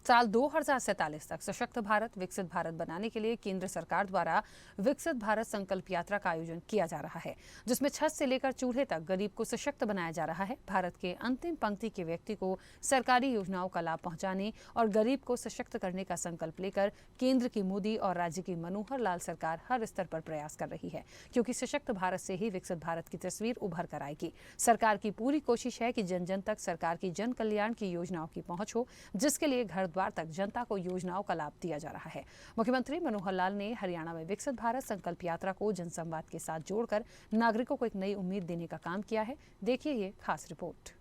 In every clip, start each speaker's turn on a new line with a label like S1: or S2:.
S1: साल 2047 तक सशक्त भारत विकसित भारत बनाने के लिए केंद्र सरकार द्वारा विकसित भारत संकल्प यात्रा का आयोजन किया जा रहा है, जिसमें छत से लेकर चूल्हे तक गरीब को सशक्त बनाया जा रहा है। भारत के अंतिम पंक्ति के व्यक्ति को सरकारी योजनाओं का लाभ पहुंचाने और गरीब को सशक्त करने का संकल्प लेकर केंद्र की मोदी और राज्य की मनोहर लाल सरकार हर स्तर पर प्रयास कर रही है, क्योंकि सशक्त भारत से ही विकसित भारत की तस्वीर उभर कर आएगी। सरकार की पूरी कोशिश है कि जन जन तक सरकार की जन कल्याण की योजनाओं की पहुंच हो, जिसके लिए घर द्वार तक जनता को योजनाओं का लाभ दिया जा रहा है। मुख्यमंत्री मनोहर लाल ने हरियाणा में विकसित भारत संकल्प यात्रा को जनसंवाद के साथ जोड़कर नागरिकों को एक नई उम्मीद देने का काम किया है। देखिए ये खास रिपोर्ट।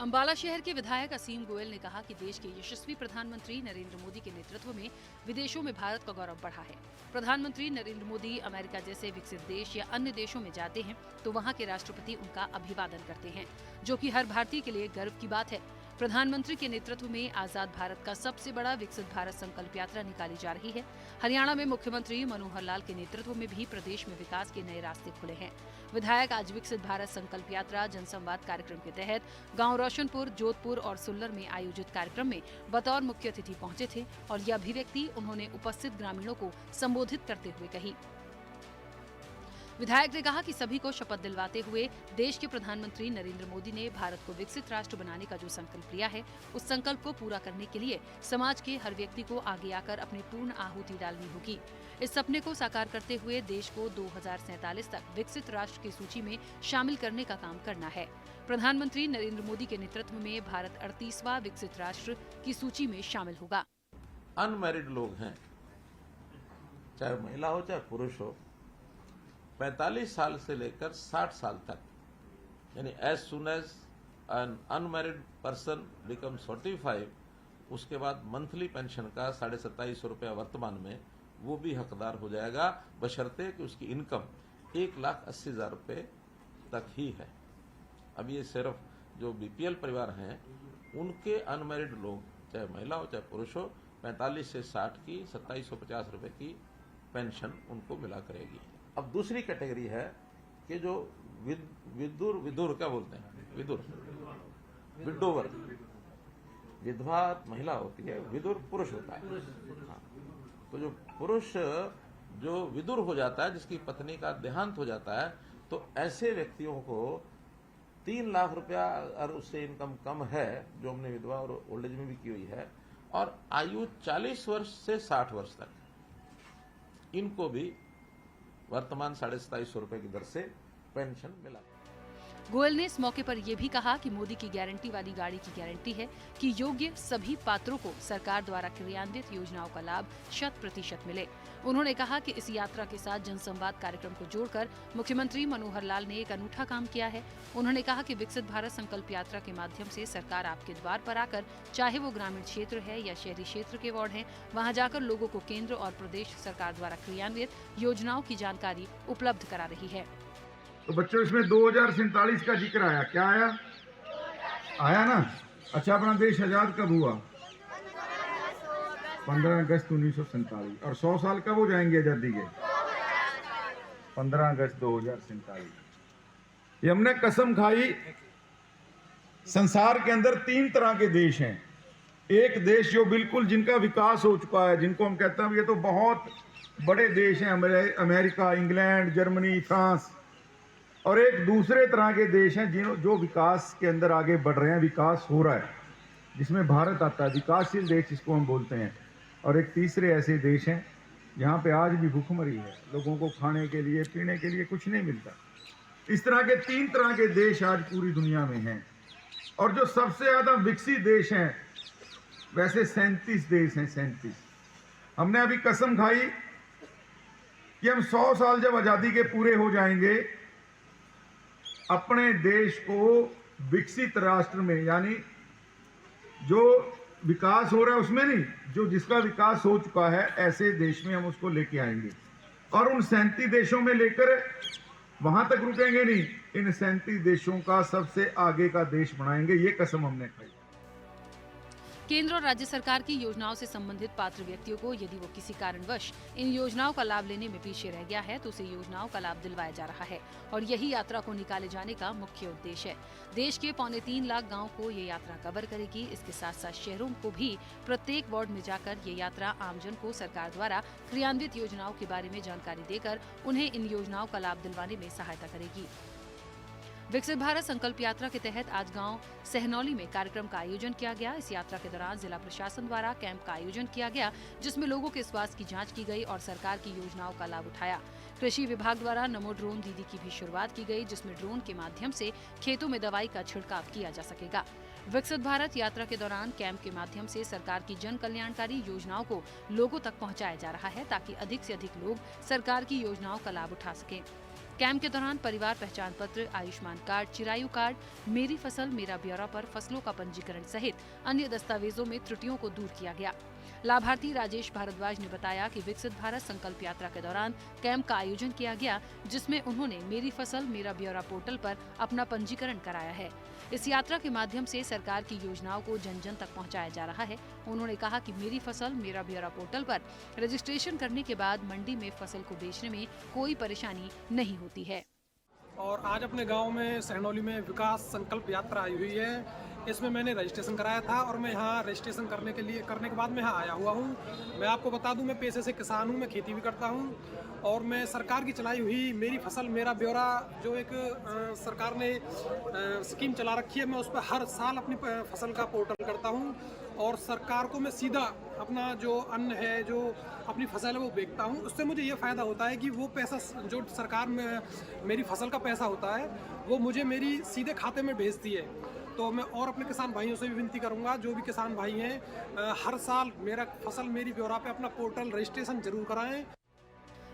S1: अंबाला शहर के विधायक असीम गोयल ने कहा कि देश के यशस्वी प्रधानमंत्री नरेंद्र मोदी के नेतृत्व में विदेशों में भारत का गौरव बढ़ा है। प्रधानमंत्री नरेंद्र मोदी अमेरिका जैसे विकसित देश या अन्य देशों में जाते हैं तो वहां के राष्ट्रपति उनका अभिवादन करते हैं, जो कि हर भारतीय के लिए गर्व की बात है। प्रधानमंत्री के नेतृत्व में आजाद भारत का सबसे बड़ा विकसित भारत संकल्प यात्रा निकाली जा रही है। हरियाणा में मुख्यमंत्री मनोहर लाल के नेतृत्व में भी प्रदेश में विकास के नए रास्ते खुले हैं। विधायक आज विकसित भारत संकल्प यात्रा जनसंवाद कार्यक्रम के तहत गांव रोशनपुर, जोधपुर और सुल्लर में आयोजित कार्यक्रम में बतौर मुख्य अतिथि पहुंचे थे और यह अभिव्यक्ति उन्होंने उपस्थित ग्रामीणों को संबोधित करते हुए कही। विधायक ने कहा कि सभी को शपथ दिलवाते हुए देश के प्रधानमंत्री नरेंद्र मोदी ने भारत को विकसित राष्ट्र बनाने का जो संकल्प लिया है, उस संकल्प को पूरा करने के लिए समाज के हर व्यक्ति को आगे आकर अपनी पूर्ण आहुति डालनी होगी। इस सपने को साकार करते हुए देश को 2047 तक विकसित राष्ट्र की सूची में शामिल करने का काम करना है। प्रधानमंत्री नरेंद्र मोदी के नेतृत्व में भारत 38वां विकसित राष्ट्र की सूची में शामिल होगा।
S2: अनमैरिड लोग हैं, चाहे महिला हो चाहे पुरुष हो, 45 साल से लेकर 60 साल तक, यानी as soon as an unmarried person become 45, उसके बाद मंथली पेंशन का 2750 रुपया वर्तमान में वो भी हकदार हो जाएगा, बशर्ते कि उसकी इनकम 1,80,000 रुपये तक ही है। अब ये सिर्फ जो बीपीएल परिवार हैं उनके अनमैरिड लोग, चाहे महिला हो चाहे पुरुष हो, 45 से 60 की 2750 रुपये की पेंशन उनको मिला करेगी। अब दूसरी कैटेगरी है कि जो विधुर क्या बोलते हैं, विडोवर, विधवा महिला होती है, विदुर पुरुष होता है। हाँ। तो जो पुरुष जो विदुर हो जाता है, जिसकी पत्नी का देहांत हो जाता है, तो ऐसे व्यक्तियों को 3 लाख रुपया और उससे इनकम कम है, जो हमने विधवा और ओल्ड एज में भी की हुई है, और आयु 40 वर्ष से 60 वर्ष तक, इनको भी वर्तमान 2750 रुपए की दर से पेंशन मिला।
S1: गोयल ने इस मौके पर यह भी कहा कि मोदी की गारंटी वाली गाड़ी की गारंटी है कि योग्य सभी पात्रों को सरकार द्वारा क्रियान्वित योजनाओं का लाभ 100% मिले। उन्होंने कहा कि इस यात्रा के साथ जनसंवाद कार्यक्रम को जोड़कर मुख्यमंत्री मनोहर लाल ने एक अनूठा काम किया है। उन्होंने कहा कि विकसित भारत संकल्प यात्रा के माध्यम से सरकार आपके द्वार पर आकर, चाहे वो ग्रामीण क्षेत्र है या शहरी क्षेत्र के वार्ड हैं, वहां जाकर लोगों को केंद्र और प्रदेश सरकार द्वारा क्रियान्वित योजनाओं की जानकारी उपलब्ध करा रही है।
S3: तो बच्चों, इसमें 2047 का जिक्र आया, क्या आया ना? अच्छा, अपना देश आजाद कब हुआ? 15 अगस्त 1947। और 100 साल कब हो जाएंगे आजादी के? 15 अगस्त 2047। ये हमने कसम खाई। संसार के अंदर 3 तरह के देश हैं। एक देश जो बिल्कुल जिनका विकास हो चुका है, जिनको हम कहते हैं ये तो बहुत बड़े देश हैं, अमेरिका, इंग्लैंड, जर्मनी, फ्रांस। और एक दूसरे तरह के देश हैं जो विकास के अंदर आगे बढ़ रहे हैं, विकास हो रहा है, जिसमें भारत आता है, विकासशील देश जिसको हम बोलते हैं। और एक तीसरे ऐसे देश हैं जहाँ पे आज भी भूखमरी है, लोगों को खाने के लिए पीने के लिए कुछ नहीं मिलता। इस तरह के 3 तरह के देश आज पूरी दुनिया में हैं। और जो सबसे ज़्यादा विकसित देश हैं, वैसे 37 देश हैं। 37। हमने अभी कसम खाई कि हम 100 साल जब आज़ादी के पूरे हो जाएंगे, अपने देश को विकसित राष्ट्र में, यानी जो विकास हो रहा है उसमें नहीं, जो जिसका विकास हो चुका है, ऐसे देश में हम उसको लेके आएंगे। और उन 37 देशों में लेकर वहां तक रुकेंगे नहीं, इन 37 देशों का सबसे आगे का देश बनाएंगे, ये कसम हमने खाई।
S1: केंद्र और राज्य सरकार की योजनाओं से संबंधित पात्र व्यक्तियों को यदि वो किसी कारणवश इन योजनाओं का लाभ लेने में पीछे रह गया है तो उसे योजनाओं का लाभ दिलवाया जा रहा है और यही यात्रा को निकाले जाने का मुख्य उद्देश्य है। देश के 3.25 लाख गाँव को ये यात्रा कवर करेगी। इसके साथ साथ शहरों को भी प्रत्येक वार्ड में जाकर ये यात्रा आमजन को सरकार द्वारा क्रियान्वित योजनाओं के बारे में जानकारी देकर उन्हें इन योजनाओं का लाभ दिलवाने में सहायता करेगी। विकसित भारत संकल्प यात्रा के तहत आज गांव सहनौली में कार्यक्रम का आयोजन किया गया। इस यात्रा के दौरान जिला प्रशासन द्वारा कैंप का आयोजन किया गया, जिसमें लोगों के स्वास्थ्य की जांच की गई और सरकार की योजनाओं का लाभ उठाया। कृषि विभाग द्वारा नमो ड्रोन दीदी की भी शुरुआत की गई, जिसमें ड्रोन के माध्यम से खेतों में दवाई का छिड़काव किया जा सकेगा। विकसित भारत यात्रा के दौरान कैंप के माध्यम से सरकार की जन कल्याणकारी योजनाओं को लोगों तक पहुंचाया जा रहा है, ताकि अधिक से अधिक लोग सरकार की योजनाओं का लाभ उठा सकें। कैंप के दौरान परिवार पहचान पत्र, आयुष्मान कार्ड, चिरायु कार्ड, मेरी फसल मेरा ब्यौरा पर फसलों का पंजीकरण सहित अन्य दस्तावेजों में त्रुटियों को दूर किया गया। लाभार्थी राजेश भारद्वाज ने बताया कि विकसित भारत संकल्प यात्रा के दौरान कैंप का आयोजन किया गया, जिसमें उन्होंने मेरी फसल मेरा ब्यौरा पोर्टल पर अपना पंजीकरण कराया है। इस यात्रा के माध्यम से सरकार की योजनाओं को जन जन तक पहुंचाया जा रहा है। उन्होंने कहा कि मेरी फसल मेरा ब्यौरा पोर्टल पर रजिस्ट्रेशन करने के बाद मंडी में फसल को बेचने में कोई परेशानी नहीं होती है।
S4: और आज अपने गांव में सहनौली में विकास संकल्प यात्रा आई हुई है। इसमें मैंने रजिस्ट्रेशन कराया था और मैं यहाँ रजिस्ट्रेशन करने के बाद मैं यहाँ आया हुआ हूँ। मैं आपको बता दूँ, मैं पेशे से किसान हूँ, मैं खेती भी करता हूँ और मैं सरकार की चलाई हुई मेरी फसल मेरा ब्यौरा जो एक सरकार ने स्कीम चला रखी है, मैं उस पर हर साल अपनी फसल का पोर्टल करता हूँ और सरकार को मैं सीधा अपना जो अन्न है, जो अपनी फसल है वो बेचता हूँ। उससे मुझे ये फ़ायदा होता है कि वो पैसा जो सरकार में मेरी फसल का पैसा होता है वो मुझे मेरी सीधे खाते में भेजती है। तो मैं और अपने किसान भाइयों से भी विनती करूंगा, जो भी किसान भाई हैं, हर साल मेरा फसल मेरी ब्यौरा पे अपना पोर्टल रजिस्ट्रेशन जरूर कराएं।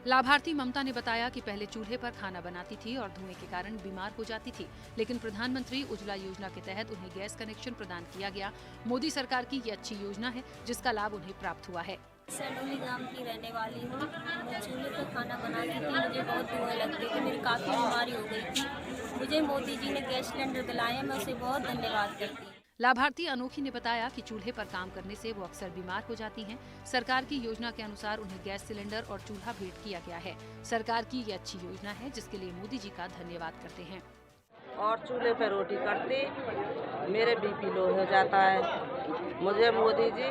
S1: लाभार्थी ममता ने बताया कि पहले चूल्हे पर खाना बनाती थी और धुएं के कारण बीमार हो जाती थी, लेकिन प्रधानमंत्री उज्ज्वला योजना के तहत उन्हें गैस कनेक्शन प्रदान किया गया। मोदी सरकार की ये अच्छी योजना है, जिसका लाभ उन्हें प्राप्त हुआ है।
S5: सहनौली गांव की रहने वाली हूँ। मैं चूल्हे पर खाना बनाती थी, मुझे बहुत धुएं लगते थे, मेरी काफ़ी बीमारी हो गई थी। मुझे मोदी जी ने गैस सिलेंडर दिलाया, मैं उसे बहुत धन्यवाद करती हूँ।
S1: लाभार्थी अनोखी ने बताया कि चूल्हे पर काम करने से वो अक्सर बीमार हो जाती हैं। सरकार की योजना के अनुसार उन्हें गैस सिलेंडर और चूल्हा भेंट किया गया है। सरकार की ये अच्छी योजना है, जिसके लिए मोदी जी का धन्यवाद करते हैं।
S6: और चूल्हे पर रोटी करती, मेरे बीपी लो हो जाता है। मुझे मोदी जी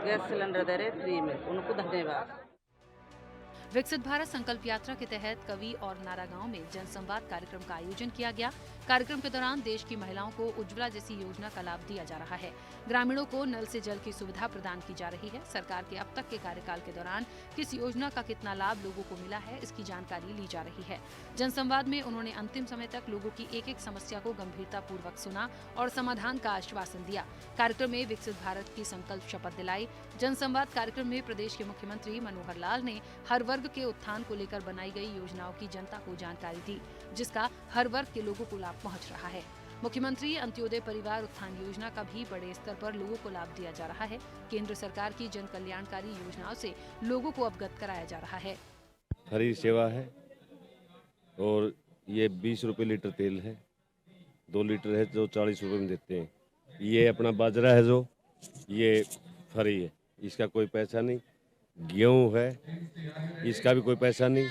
S6: गैस सिलेंडर दे रहे फ्री में, उनको धन्यवाद।
S1: विकसित भारत संकल्प यात्रा के तहत कवि और नारा गांव में जनसंवाद कार्यक्रम का आयोजन किया गया। कार्यक्रम के दौरान देश की महिलाओं को उज्ज्वला जैसी योजना का लाभ दिया जा रहा है। ग्रामीणों को नल से जल की सुविधा प्रदान की जा रही है। सरकार के अब तक के कार्यकाल के दौरान किस योजना का कितना लाभ लोगों को मिला है, इसकी जानकारी ली जा रही है। जनसंवाद में उन्होंने अंतिम समय तक लोगों की एक एक समस्या को गंभीरता पूर्वक सुना और समाधान का आश्वासन दिया। कार्यक्रम में विकसित भारत की संकल्प शपथ दिलाई। जनसंवाद कार्यक्रम में प्रदेश के मुख्यमंत्री मनोहर लाल ने हर वर्ग के उत्थान को लेकर बनाई गई योजनाओं की जनता को जानकारी दी, जिसका हर वर्ग के लोगों को लाभ पहुंच रहा है। मुख्यमंत्री अंत्योदय परिवार उत्थान योजना का भी बड़े स्तर पर लोगों को लाभ दिया जा रहा है। केंद्र सरकार की जन कल्याणकारी योजनाओं से लोगों को अवगत कराया जा रहा है।
S7: फ्री सेवा है और ये 20 रुपये लीटर तेल है, 2 लीटर है जो 40 रुपये में देते हैं। ये अपना बाजरा है जो ये फ्री है, इसका कोई पैसा नहीं। गेहूँ है, इसका भी कोई पैसा नहीं।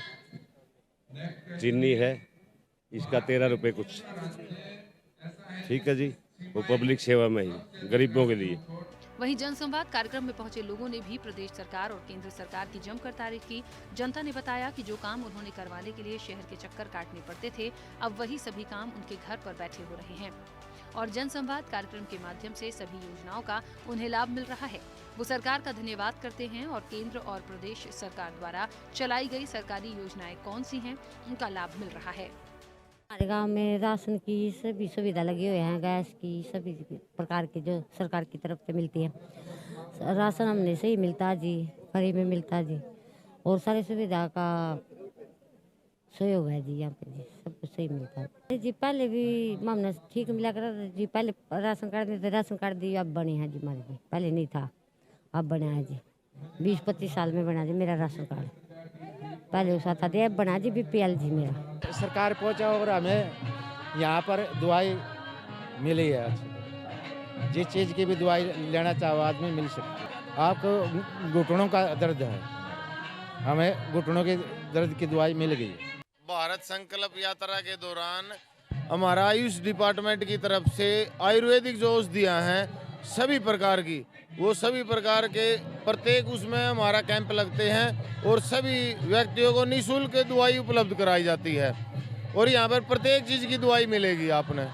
S7: चीनी है, इसका 13 रुपये कुछ। ठीक है जी, वो पब्लिक सेवा में ही गरीबों के लिए।
S1: वहीं जनसंवाद कार्यक्रम में पहुंचे लोगों ने भी प्रदेश सरकार और केंद्र सरकार की जमकर तारीफ की। जनता ने बताया कि जो काम उन्होंने करवाने के लिए शहर के चक्कर काटने पड़ते थे, अब वही सभी काम उनके घर पर बैठे हो रहे हैं और जनसंवाद कार्यक्रम के माध्यम से सभी योजनाओं का उन्हें लाभ मिल रहा है। वो सरकार का धन्यवाद करते हैं और केंद्र और प्रदेश सरकार द्वारा चलाई गई सरकारी योजनाएं कौन सी हैं, उनका लाभ मिल रहा है।
S8: हमारे गांव में राशन की सभी सुविधा लगी हुई है, गैस की सभी प्रकार की जो सरकार की तरफ से मिलती है। राशन हमने सही मिलता जी, फ्री में मिलता जी, और सारी सुविधा का सहयोग है जी। यहाँ पे जी सब कुछ सही मिलता है जी। पहले भी हमने ठीक मिला कर जी, पहले राशन कार्ड में राशन कार्ड दी, अब बने हैं जी हमारे जी। पहले नहीं था, अब बना है जी। 20-25 साल में बना जी मेरा राशन कार्ड। पहले उसा था अब बना जी BPL जी मेरा।
S9: सरकार पहुंचा और हमें यहाँ पर दवाई मिली है। जिस चीज़ की भी दवाई लेना चाहो आदमी मिल सकती है। आपको घुटनों का दर्द है, हमें घुटनों के दर्द की दवाई मिल गई।
S10: भारत संकल्प यात्रा के दौरान हमारा आयुष डिपार्टमेंट की तरफ से आयुर्वेदिक जो औषधियाँ हैं सभी प्रकार की, वो सभी प्रकार के प्रत्येक उसमें हमारा कैंप लगते हैं और सभी व्यक्तियों को निःशुल्क दवाई उपलब्ध कराई जाती है और यहाँ पर प्रत्येक चीज़ की दवाई मिलेगी आपने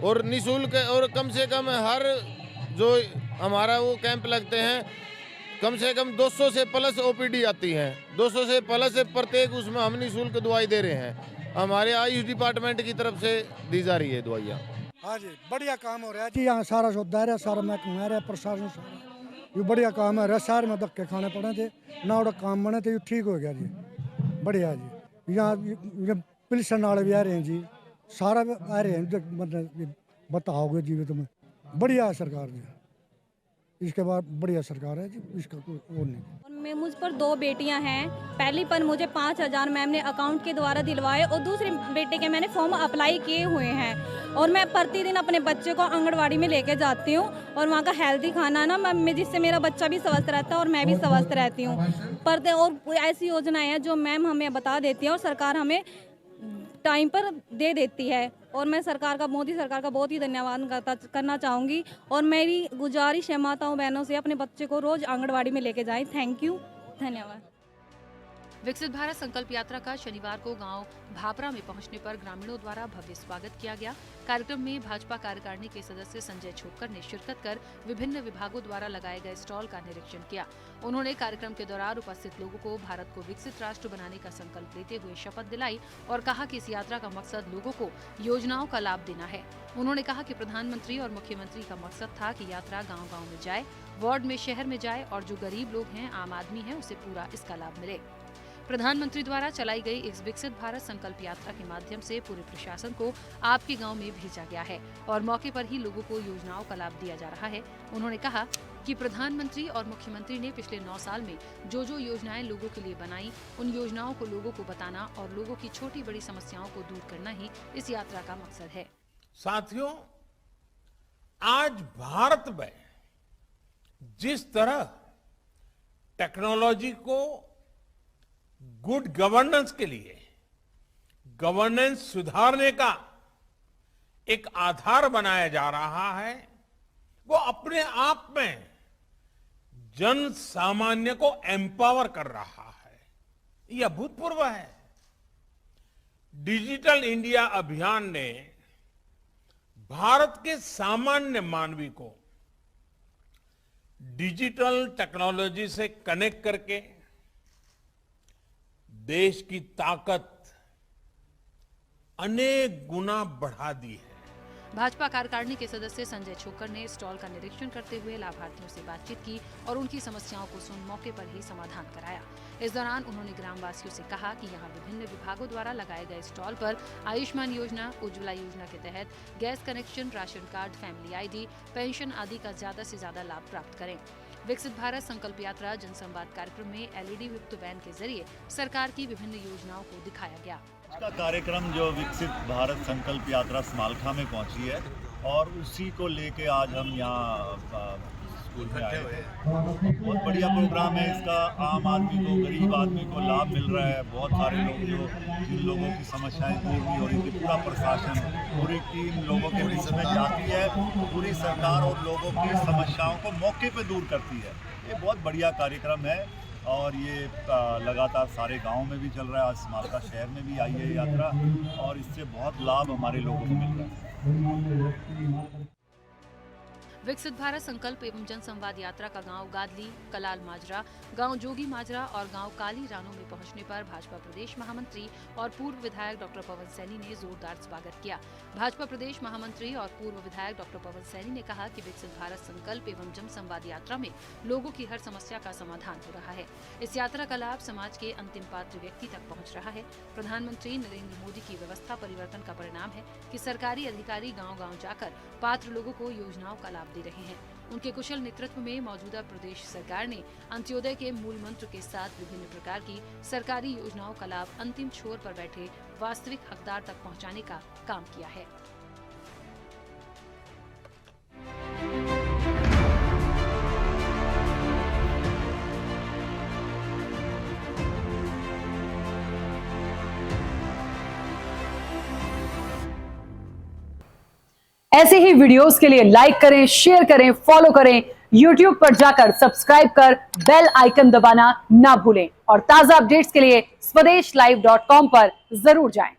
S10: और निःशुल्क। और कम से कम हर जो हमारा वो कैंप लगते हैं कम से कम 200 से प्लस ओपीडी आती है, 200 से प्लस प्रत्येक उसमें हम निःशुल्क दवाई दे रहे हैं, हमारे आयुष डिपार्टमेंट की तरफ से दी जा रही है दवाइयाँ।
S11: हाँ जी, बढ़िया काम हो रहा है जी। यहाँ सारा सुधार है, सारा महकमा है, प्रशासन सारा ये बढ़िया काम है। शहर में धक्के खाने पड़े थे ना, और काम बने थे, ठीक हो गया जी, बढ़िया जी। यहाँ पिलसन वाले भी आ रहे हैं जी, सारा आ रहे हैं, मतलब बताओगे जी तुम्हें, बढ़िया है सरकार जी, इसके बाद बढ़िया सरकार है जी, इसका कोई और नहीं।
S5: मुझ पर 2 बेटियां हैं। पहली पर मुझे 5,000 मैम ने अकाउंट के द्वारा दिलवाए और दूसरे बेटे के मैंने फॉर्म अप्लाई किए हुए हैं और मैं प्रतिदिन अपने बच्चे को आंगनवाड़ी में लेके जाती हूँ और वहाँ का हेल्दी खाना ना मैं, जिससे मेरा बच्चा भी स्वस्थ रहता है और मैं भी स्वस्थ रहती हूँ। पर और ऐसी योजनाएं हैं जो मैम हमें बता देती है और सरकार हमें टाइम पर दे देती है और मैं सरकार का, मोदी सरकार का बहुत ही धन्यवाद करना चाहूँगी और मेरी गुजारिश है माताओं बहनों से अपने बच्चे को रोज आंगनवाड़ी में लेके जाएं। थैंक यू, धन्यवाद।
S1: विकसित भारत संकल्प यात्रा का शनिवार को गांव भापरा में पहुंचने पर ग्रामीणों द्वारा भव्य स्वागत किया गया। कार्यक्रम में भाजपा कार्यकारिणी के सदस्य संजय छोटकर ने शिरकत कर विभिन्न विभागों द्वारा लगाए गए स्टॉल का निरीक्षण किया। उन्होंने कार्यक्रम के दौरान उपस्थित लोगों को भारत को विकसित राष्ट्र बनाने का संकल्प लेते हुए शपथ दिलाई और कहा कि इस यात्रा का मकसद लोगों को योजनाओं का लाभ देना है। उन्होंने कहा कि प्रधानमंत्री और मुख्यमंत्री का मकसद था कि यात्रा गाँव-गाँव में जाए, वार्ड में, शहर में जाए और जो गरीब लोग हैं, आम आदमी है, उसे पूरा इसका लाभ मिले। प्रधानमंत्री द्वारा चलाई गई इस विकसित भारत संकल्प यात्रा के माध्यम से पूरे प्रशासन को आपके गांव में भेजा गया है और मौके पर ही लोगों को योजनाओं का लाभ दिया जा रहा है। उन्होंने कहा कि प्रधानमंत्री और मुख्यमंत्री ने पिछले 9 साल में जो योजनाएं लोगों के लिए बनाई, उन योजनाओं को लोगों को बताना और लोगों की छोटी बड़ी समस्याओं को दूर करना ही इस यात्रा का मकसद है।
S12: साथियों, आज भारत में जिस तरह टेक्नोलॉजी को गुड गवर्नेंस के लिए, गवर्नेंस सुधारने का एक आधार बनाया जा रहा है, वो अपने आप में जन सामान्य को एम्पावर कर रहा है। ये अभूतपूर्व है। डिजिटल इंडिया अभियान ने भारत के सामान्य मानवी को डिजिटल टेक्नोलॉजी से कनेक्ट करके देश की ताकत अनेक गुना बढ़ा दी है।
S1: भाजपा कार्यकारिणी के सदस्य संजय छोकर ने स्टॉल का निरीक्षण करते हुए लाभार्थियों से बातचीत की और उनकी समस्याओं को सुन मौके पर ही समाधान कराया। इस दौरान उन्होंने ग्रामवासियों से कहा कि यहां विभिन्न विभागों द्वारा लगाए गए स्टॉल पर आयुष्मान योजना, उज्ज्वला योजना के तहत gas connection, ration card, family ID, pension आदि का ज्यादा से ज्यादा लाभ प्राप्त करें। विकसित भारत संकल्प यात्रा जनसंवाद कार्यक्रम में एलईडी युक्त वैन के जरिए सरकार की विभिन्न योजनाओं को दिखाया गया।
S13: इसका कार्यक्रम जो विकसित भारत संकल्प यात्रा समालखा में पहुंची है और उसी को लेके आज हम यहाँ स्कूल में आए थे। बहुत बढ़िया प्रोग्राम है इसका। आम आदमी को, गरीब आदमी को लाभ मिल रहा है। बहुत सारे लोग जिन लोगों की समस्याएं दूर नहीं हो रही थी, पूरा प्रशासन, पूरी टीम लोगों के बीच में जाती है, पूरी सरकार और लोगों की समस्याओं को मौके पे दूर करती है। ये बहुत बढ़िया कार्यक्रम है और ये लगातार सारे गाँव में भी चल रहा है। आज समालखा शहर में भी आई है यात्रा और इससे बहुत लाभ हमारे लोगों को मिल रहा है।
S1: विकसित भारत संकल्प एवं जनसंवाद यात्रा का गांव गादली, कलाल माजरा, गांव जोगी माजरा और गांव काली रानो में पहुंचने पर भाजपा प्रदेश महामंत्री और पूर्व विधायक डॉक्टर पवन सैनी ने जोरदार स्वागत किया। भाजपा प्रदेश महामंत्री और पूर्व विधायक डॉक्टर पवन सैनी ने कहा कि विकसित भारत संकल्प एवं जनसंवाद यात्रा में लोगों की हर समस्या का समाधान हो रहा है। इस यात्रा का लाभ समाज के अंतिम पात्र व्यक्ति तक पहुँच रहा है। प्रधानमंत्री नरेंद्र मोदी की व्यवस्था परिवर्तन का परिणाम है कि सरकारी अधिकारी गाँव-गाँव जाकर पात्र लोगों को योजनाओं का लाभ दे रहे हैं। उनके कुशल नेतृत्व में मौजूदा प्रदेश सरकार ने अंत्योदय के मूल मंत्र के साथ विभिन्न प्रकार की सरकारी योजनाओं का लाभ अंतिम छोर पर बैठे वास्तविक हकदार तक पहुंचाने का काम किया है।
S14: ऐसे ही वीडियोस के लिए लाइक करें, शेयर करें, फॉलो करें। YouTube पर जाकर सब्सक्राइब कर बेल आइकन दबाना ना भूलें और ताजा अपडेट्स के लिए स्वदेशलाइव.com पर जरूर जाएं।